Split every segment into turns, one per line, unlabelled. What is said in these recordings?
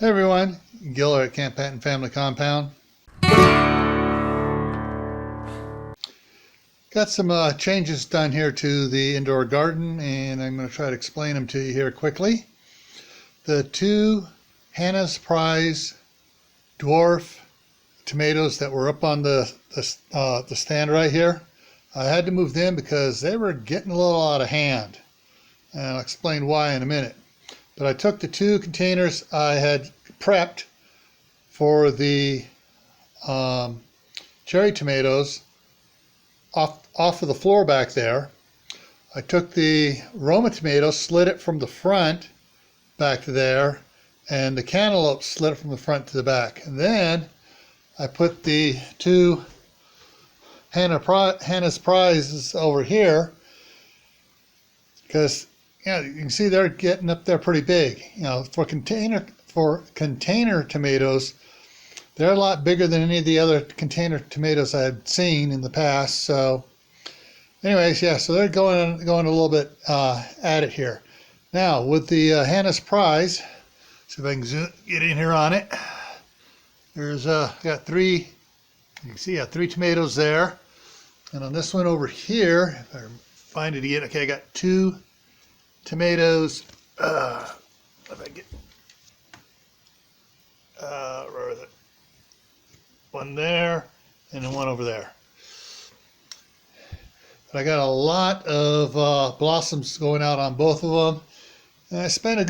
Hey everyone, Giller at Camp Patton Family Compound. Got some changes done here to the indoor garden, and I'm going to try to explain them to you here quickly. The two Hannah's Prize dwarf tomatoes that were up on the stand right here, I had to move them because they were getting a little out of hand, and I'll explain why in a minute. But I took the two containers I had prepped for the cherry tomatoes off of the floor back there. I took the Roma tomato, slid it from the front back to there, and the cantaloupe slid it from the front to the back. And then I put the two Hannah's Prizes over here because you can see they're getting up there pretty big. For container tomatoes, they're a lot bigger than any of the other container tomatoes I had seen in the past. So anyways, yeah, so they're going a little bit at it here. Now with the Hannah's Prize, see if I can get in here on it. There's got three, you can see three tomatoes there. And on this one over here, if I find it again, okay, I got two tomatoes. If I get where is it? One there and then one over there. But I got a lot of blossoms going out on both of them, and I spent a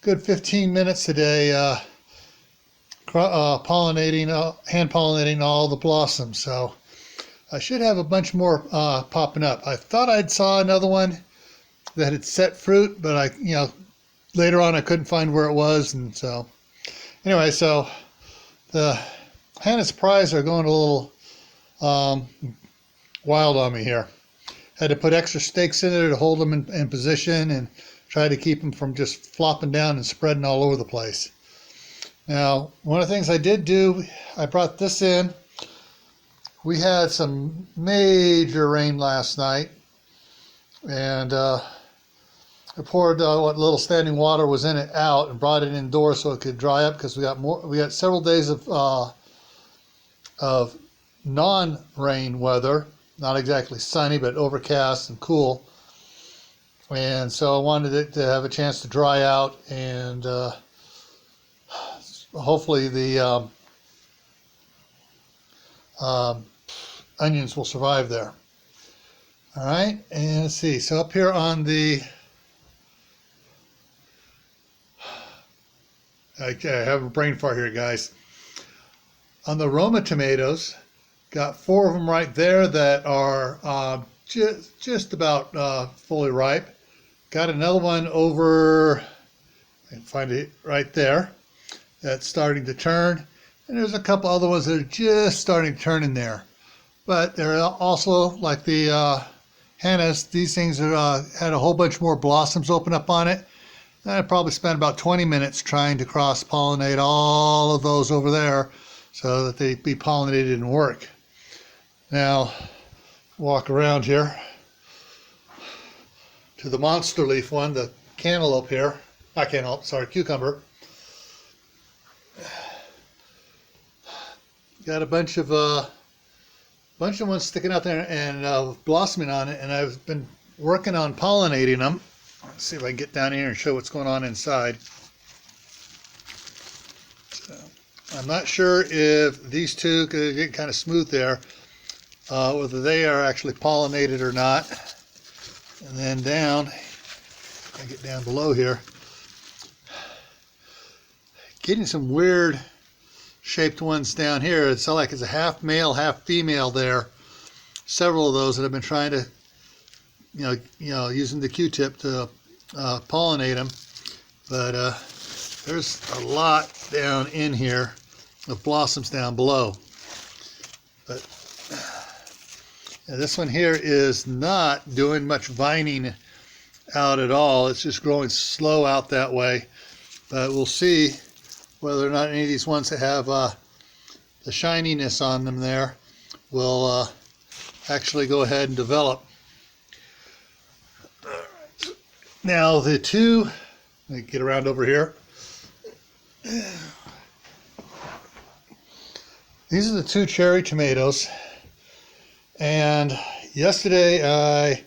good 15 minutes today hand pollinating all the blossoms. So I should have a bunch more popping up. I thought I'd saw another one that had set fruit, but later on I couldn't find where it was, and so anyway, so the Hannah's Prize are going a little wild on me here. Had to put extra stakes in there to hold them in position and try to keep them from just flopping down and spreading all over the place. Now, one of the things I did do, I brought this in. We had some major rain last night, and I poured what little standing water was in it out and brought it indoors so it could dry up, because we got several days of non-rain weather, not exactly sunny, but overcast and cool. And so I wanted it to have a chance to dry out, and hopefully the onions will survive there. All right, and let's see. So up here on the, I have a brain fart here, guys. On the Roma tomatoes, got four of them right there that are just about fully ripe. Got another one over, I can find it right there, that's starting to turn. And there's a couple other ones that are just starting to turn in there. But they're also, like the Hannah's, these things are, had a whole bunch more blossoms open up on it. And I probably spent about 20 minutes trying to cross-pollinate all of those over there so that they'd be pollinated and work. Now, walk around here to the monster leaf one, the cantaloupe here. Not cantaloupe, sorry, cucumber. Got a bunch of ones sticking out there and blossoming on it, and I've been working on pollinating them. Let's see if I can get down here and show what's going on inside. So, I'm not sure if these two could get kind of smooth there, whether they are actually pollinated or not. And then down, I get down below here, getting some weird shaped ones down here. It's like it's a half male, half female there. Several of those that I've been trying to, using the Q-tip to pollinate them. But there's a lot down in here of blossoms down below. But this one here is not doing much vining out at all. It's just growing slow out that way. But we'll see whether or not any of these ones that have the shininess on them there will actually go ahead and develop. Now the two, let me get around over here. These are the 2 cherry tomatoes, and yesterday I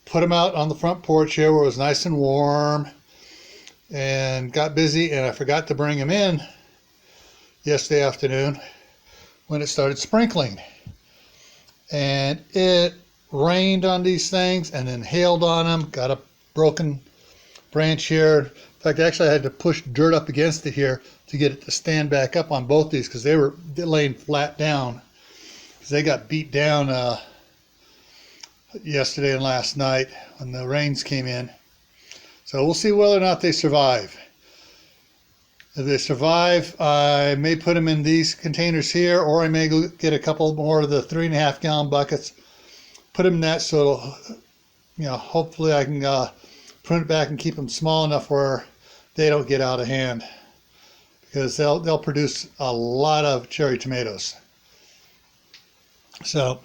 put them out on the front porch here where it was nice and warm, and got busy, and I forgot to bring them in yesterday afternoon when it started sprinkling, and it rained on these things and then hailed on them. Got a broken branch here. In fact, actually I had to push dirt up against it here to get it to stand back up on both these, because they were laying flat down because they got beat down yesterday and last night when the rains came in. So we'll see whether or not they survive. If they survive, I may put them in these containers here, or I may go get a couple more of the 3.5 gallon buckets, put them in that, so it'll, hopefully I can prune it back and keep them small enough where they don't get out of hand, because they'll produce a lot of cherry tomatoes. So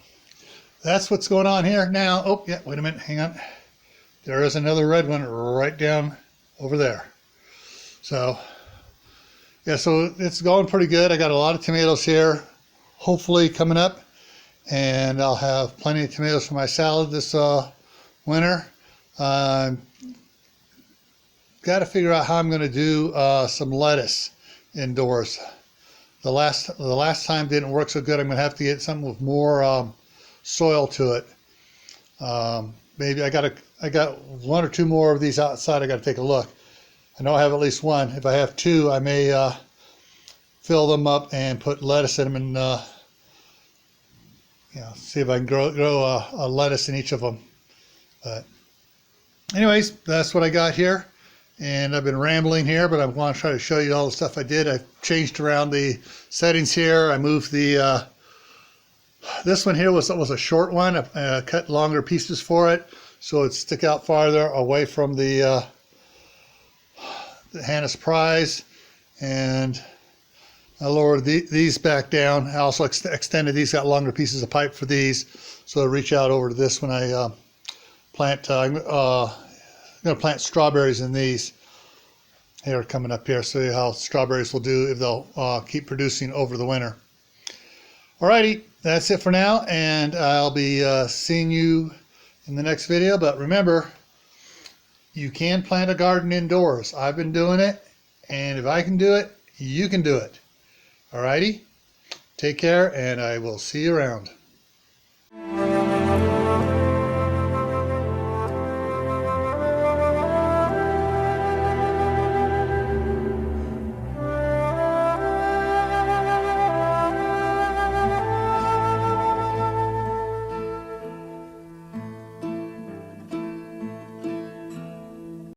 that's what's going on here now. Oh yeah, wait a minute, hang on. There is another red one right down over there. So yeah, so it's going pretty good. I got a lot of tomatoes here, hopefully coming up, and I'll have plenty of tomatoes for my salad this winter. Got to figure out how I'm going to do some lettuce indoors. The last time didn't work so good. I'm going to have to get something with more soil to it. Maybe I got 1 or 2 more of these outside. I got to take a look. I know I have at least 1. If I have 2, I may fill them up and put lettuce in them, and see if I can grow a lettuce in each of them. But anyways, that's what I got here. And I've been rambling here, but I want to try to show you all the stuff I did. I've changed around the settings here. I moved the this one here was a short one. I cut longer pieces for it, so it'd stick out farther away from the Hannah's Prize. And I lowered these back down. I also extended these, got longer pieces of pipe for these, so I reach out over to this when I plant. I'm going to plant strawberries in these here coming up here, so how strawberries will do if they'll keep producing over the winter. Alrighty, that's it for now, and I'll be seeing you in the next video. But remember, you can plant a garden indoors. I've been doing it, and if I can do it, you can do it. Alrighty, take care, and I will see you around.